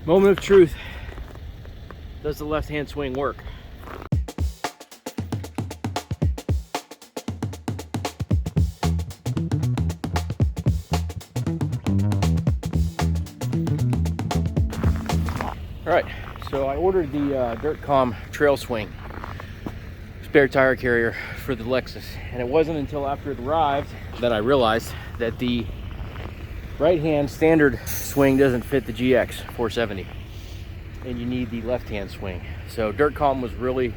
Moment of truth. Does the left-hand swing work? All right, so I ordered the Dirtcom Trailswing spare tire carrier for the Lexus, and it wasn't until after it arrived that I realized that the right-hand standard swing doesn't fit the GX470, and you need the left-hand swing. So Dirtcom was really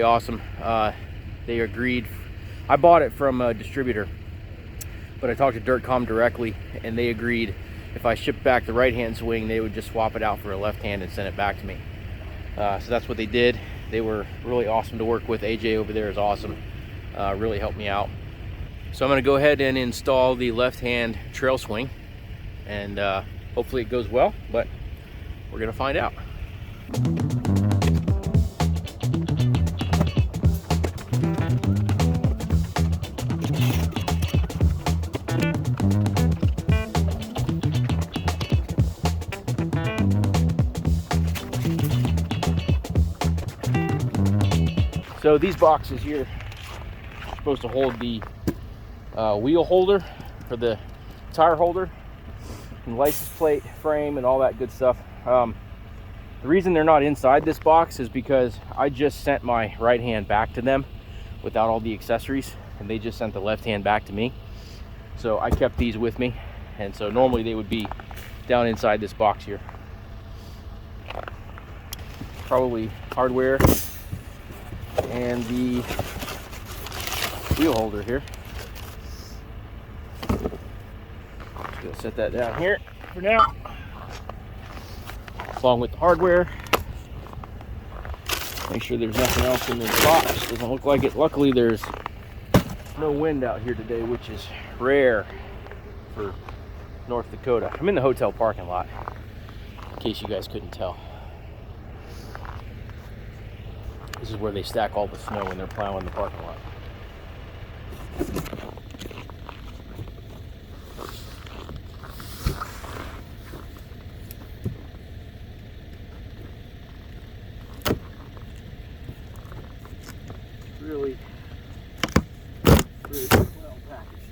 awesome. They agreed. I bought it from a distributor, but I talked to Dirtcom directly, and they agreed if I shipped back the right-hand swing, they would just swap it out for a left hand and send it back to me. So that's what they did. They were really awesome to work with. AJ over there is awesome. Really helped me out. So I'm going to go ahead and install the left-hand trail swing, and hopefully it goes well, but we're going to find out. So these boxes here are supposed to hold the wheel holder for the tire holder and license plate frame and all that good stuff. The reason they're not inside this box is because I just sent my right hand back to them without all the accessories, and they just sent the left hand back to me. So I kept these with me, and so normally they would be down inside this box here. Probably hardware and the wheel holder here. Just gonna set that down here for now, along with the hardware. Make sure there's nothing else in this box. Doesn't look like it. Luckily there's no wind out here today, which is rare for North Dakota. I'm in the hotel parking lot, in case you guys couldn't tell. This is where they stack all the snow when they're plowing the parking lot. Really well packaged.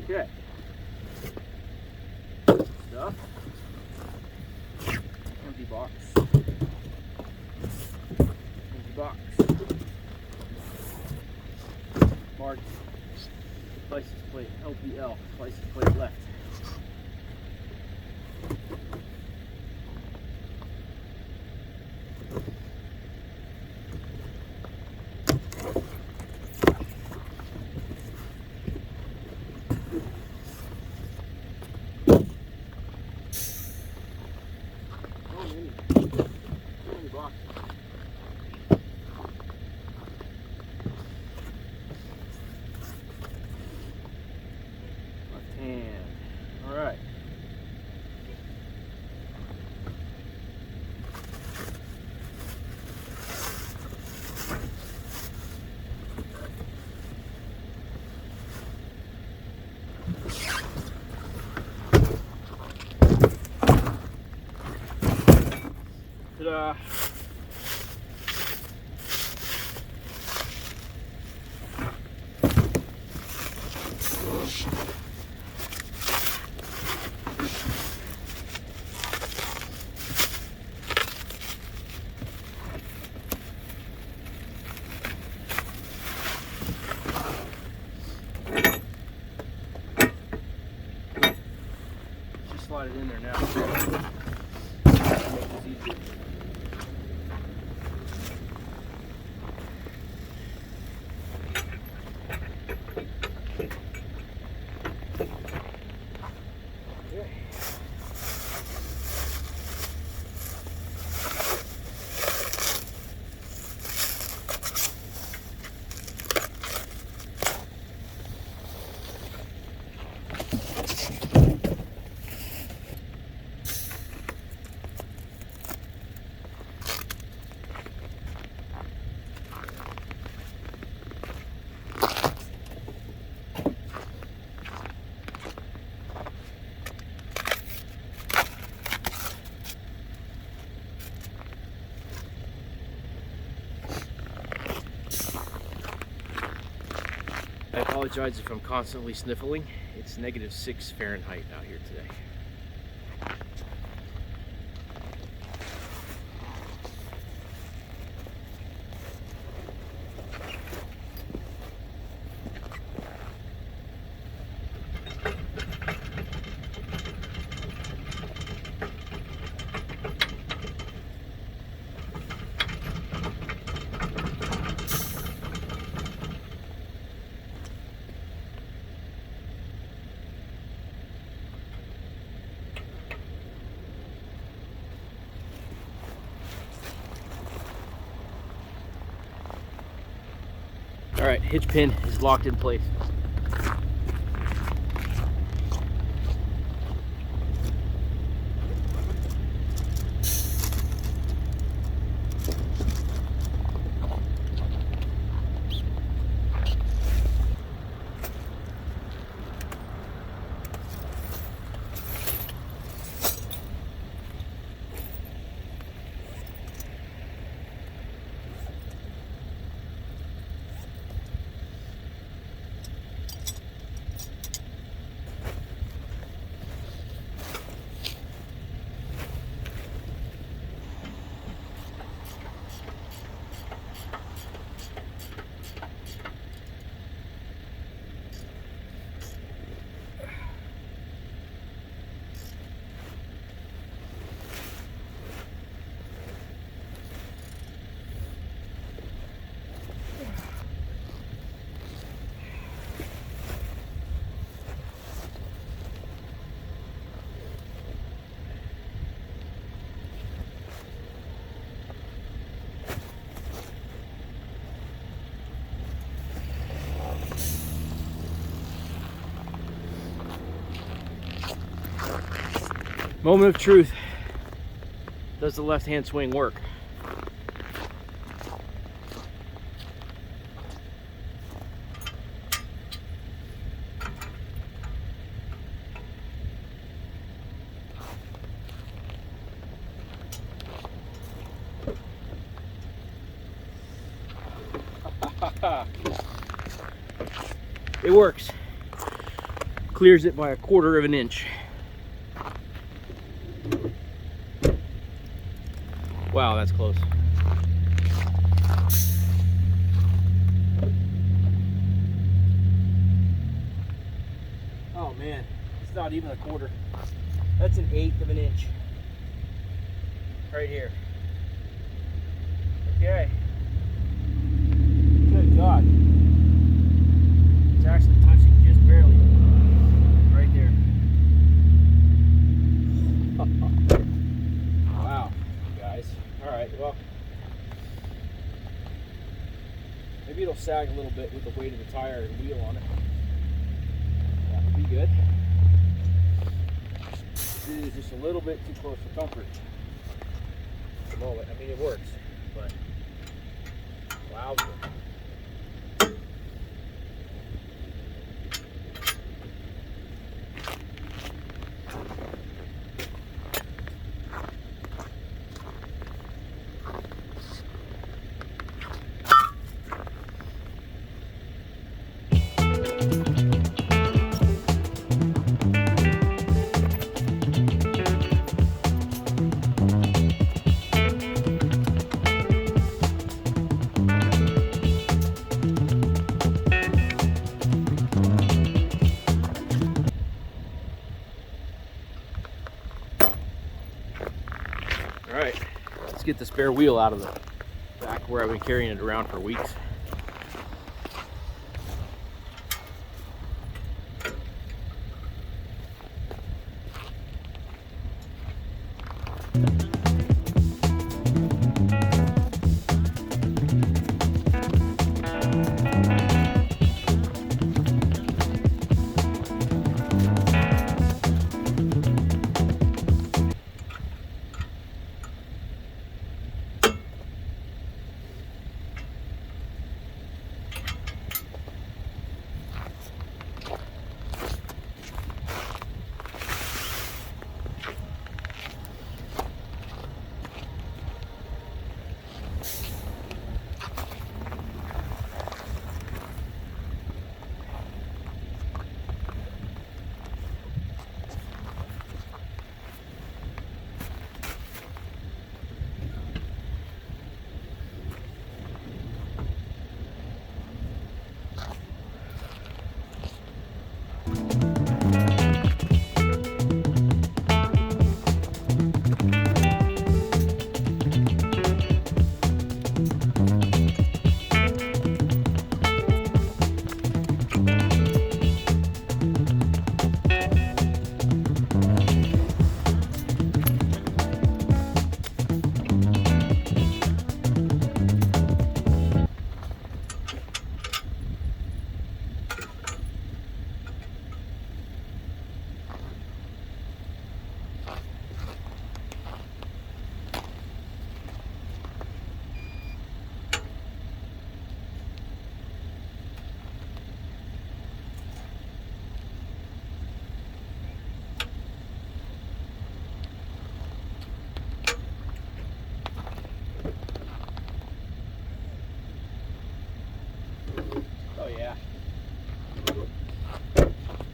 Okay. Stuff. Empty box. Empty box. Mark. License plate LPL. License plate left. Left hand. All right. Ta-da. Just slide it in there now. Make this easier. I apologize if I'm constantly sniffling. It's -6 Fahrenheit out here today. All right, hitch pin is locked in place. Moment of truth. Does the left-hand swing work? It works. Clears it by a 1/4 of an inch. Wow, that's close. Oh man, it's not even a 1/4. That's an 1/8 of an inch. Right here. Okay. Good God. It's actually touching just barely. Right there. Wow, guys. Alright, well, maybe it'll sag a little bit with the weight of the tire and wheel on it. That would be good. This is just a little bit too close for comfort at the moment. I mean, it works, but wow. Alright, let's get the spare wheel out of the back where I've been carrying it around for weeks.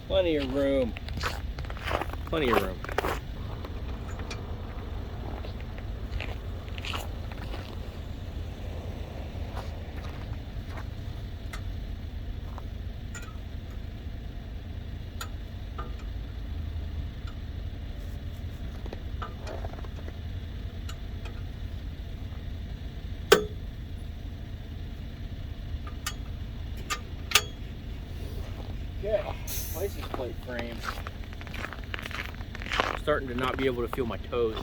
Plenty of room. Plenty of room. Okay, license plate frame. I'm starting to not be able to feel my toes.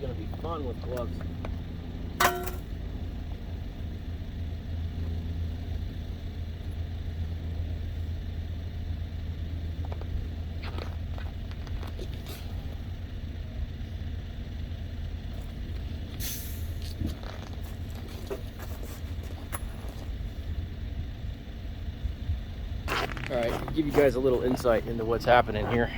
Gonna be fun with gloves. All right, give you guys a little insight into what's happening here.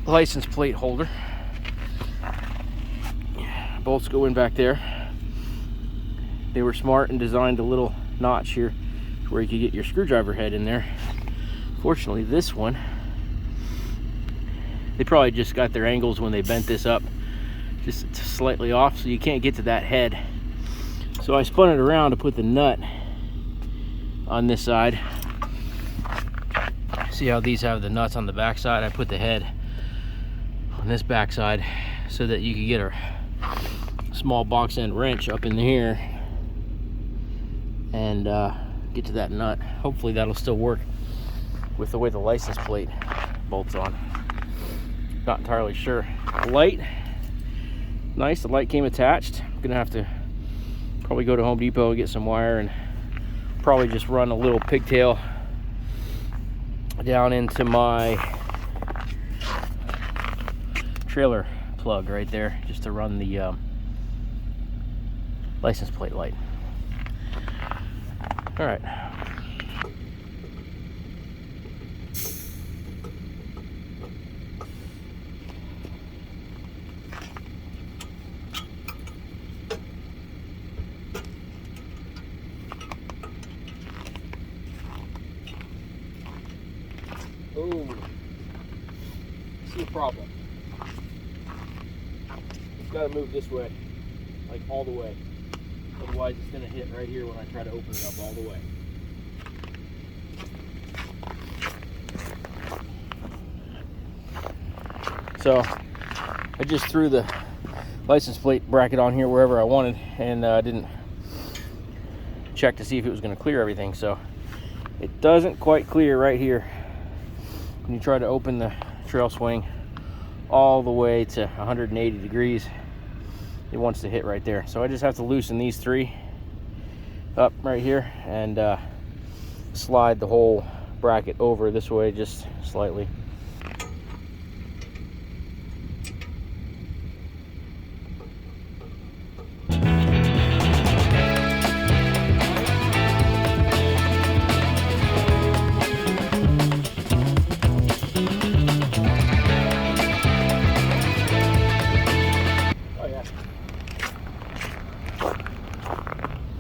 License plate holder. Bolts go in back there. They were smart and designed a little notch here where you could get your screwdriver head in there. Fortunately, this one, they probably just got their angles when they bent this up just slightly off, so you can't get to that head. So I spun it around to put the nut on this side. See how these have the nuts on the back side? I put the head on this back side so that you could get a small box end wrench up in here and get to that nut. Hopefully that'll still work with the way the license plate bolts on. Not entirely sure. The light, nice, the light came attached. I'm gonna have to probably go to Home Depot and get some wire and probably just run a little pigtail down into my trailer plug right there just to run the license plate light. All right. Oh, see a problem. It's got to move this way, like all the way. Otherwise it's going to hit right here when I try to open it up all the way. So I just threw the license plate bracket on here wherever I wanted, and I didn't check to see if it was going to clear everything. So it doesn't quite clear right here when you try to open the trail swing all the way to 180 degrees. It wants to hit right there. So I just have to loosen these three up right here and slide the whole bracket over this way just slightly.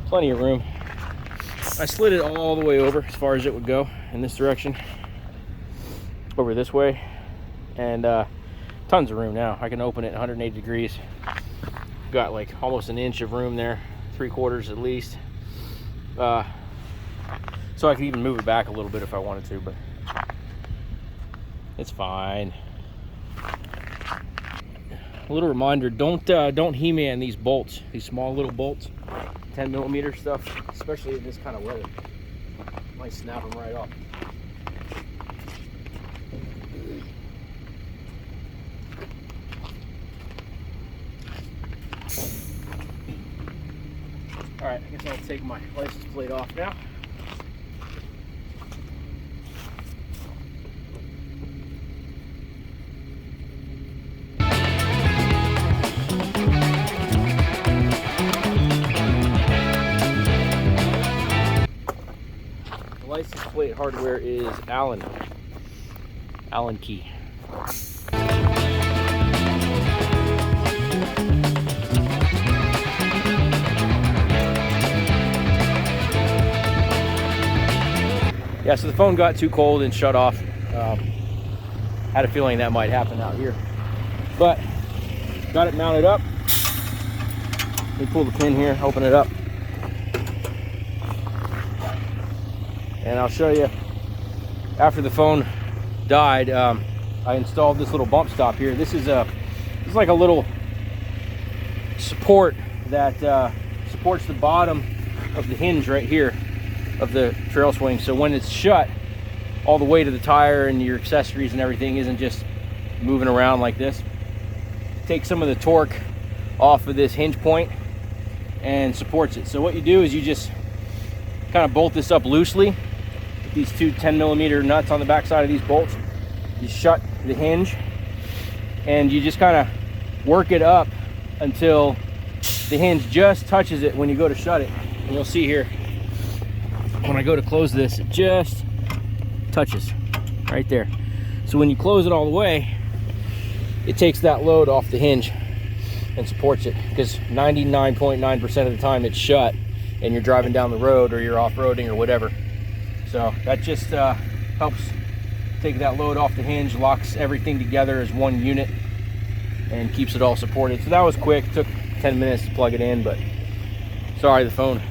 Plenty of room. I slid it all the way over as far as it would go in this direction, over this way, and tons of room now. I can open it 180 degrees. Got like almost an inch of room there, 3/4 at least. So I could even move it back a little bit if I wanted to, but it's fine. A little reminder: don't He-Man these bolts, these small little bolts. 10mm stuff, especially in this kind of weather. Might snap them right off. All right, I guess I'll take my license plate off now. license plate hardware is Allen key. Yeah, so the phone got too cold and shut off. Had a feeling that might happen out here, but got it mounted up. Let me pull the pin here, open it up, and I'll show you. After the phone died, I installed this little bump stop here. This is like a little support that supports the bottom of the hinge right here of the trail swing. So when it's shut, all the weight of the tire and your accessories and everything isn't just moving around like this. Take some of the torque off of this hinge point and supports it. So what you do is you just kind of bolt this up loosely with these two 10mm nuts on the back side of these bolts. You shut the hinge and you just kind of work it up until the hinge just touches it when you go to shut it. And you'll see here, when I go to close this, it just touches right there. So when you close it all the way, it takes that load off the hinge and supports it, because 99.9% of the time it's shut and you're driving down the road or you're off-roading or whatever. So that just helps take that load off the hinge, locks everything together as one unit, and keeps it all supported. So that was quick. It took 10 minutes to plug it in, but sorry, the phone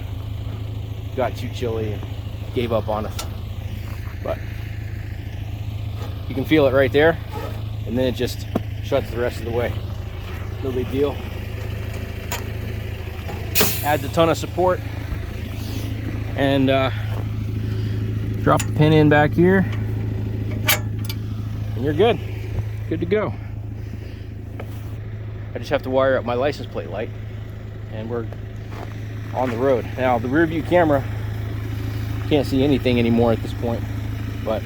got too chilly and gave up on us. But you can feel it right there, and then it just shuts the rest of the way. No big deal. Adds a ton of support. And drop the pin in back here, and you're good. Good to go. I just have to wire up my license plate light, and we're on the road. Now the rear view camera can't see anything anymore at this point, but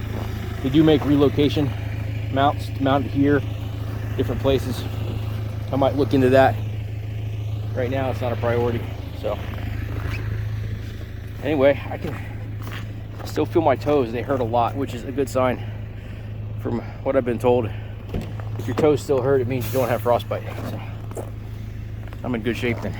they do make relocation mounts to mount it here, different places. I might look into that. Right now it's not a priority. So anyway, I can still feel my toes. They hurt a lot, which is a good sign from what I've been told. If your toes still hurt, it means you don't have frostbite. So I'm in good shape then.